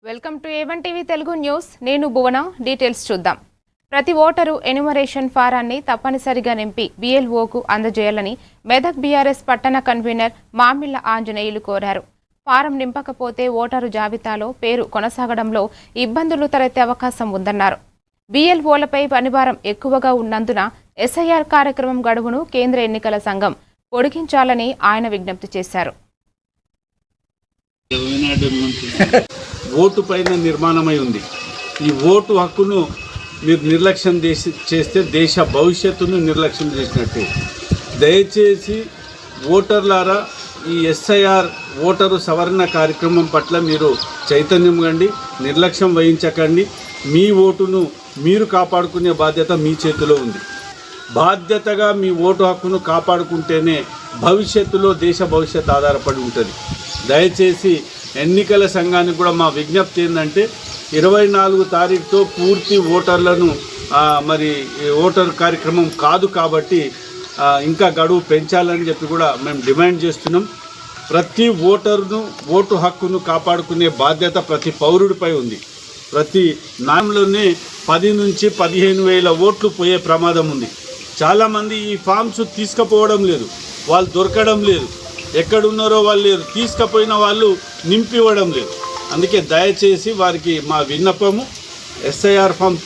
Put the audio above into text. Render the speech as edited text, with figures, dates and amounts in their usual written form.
Welcome to A1 TV Telugu news. నేను భువన. Details చూద్దాం. ప్రతి ఓటరు ఎన్యుమరేషన్ ఫారాన్ని తప్పనిసరిగా నింపి BLOకు అందజేయాలని మెదక్ BRS పట్టణ కన్వీనర్ మామిళ్ల ఆంజనేయులు కోరారు. ఫారం నింపకపోతే ఓటరు జాబితాలో పేరు కొనసాగడంలో ఇబ్బందులు తలెత్తే అవకాశం ఉందన్నారు. BLOలపై పనిభారం ఎక్కువగా ఉన్నందున SIR కార్యక్రమం గడువును కేంద్ర ఎన్నికల సంఘం పొడిగించాలని ఆయన విజ్ఞప్తి చేశారు. ఓటు పైన నిర్మాణమై ఉంది. ఈ ఓటు హక్కును మీరు నిర్లక్ష్యం చేస్తే దేశ భవిష్యత్తును నిర్లక్ష్యం చేసినట్టే. దయచేసి ఓటర్లారా ఈ SIR ఓటరు సవరణ కార్యక్రమం పట్ల మీరు చైతన్యం కండి, నిర్లక్ష్యం వహించకండి. మీ ఓటును మీరు కాపాడుకునే బాధ్యత మీ చేతిలో ఉంది. బాధ్యతగా మీ ఓటు హక్కును కాపాడుకుంటేనే భవిష్యత్తులో దేశ భవిష్యత్తు ఆధారపడి ఉంటుంది. దయచేసి ఎన్నికల సంఘానికి కూడా మా విజ్ఞప్తి ఏంటంటే 24 తారీఖుతో పూర్తి ఓటర్లను మరి ఓటర్ కార్యక్రమం కాదు కాబట్టి ఇంకా గడువు పెంచాలని చెప్పి కూడా మేము డిమాండ్ చేస్తున్నాం. ప్రతి ఓటరును ఓటు హక్కును కాపాడుకునే బాధ్యత ప్రతి పౌరుడిపై ఉంది. ప్రతి నామంలోనే 10 నుంచి 15,000 ఓట్లు పోయే ప్రమాదం ఉంది. చాలామంది ఈ ఫామ్స్ తీసుకుపోవడం లేదు, వాళ్ళు దొరకడం లేదు, ఎక్కడున్నారో వాళ్ళు లేరు, తీసుకుపోయిన వాళ్ళు నింపివ్వడం లేదు. అందుకే దయచేసి వారికి మా విన్నపము SIR ఫామ్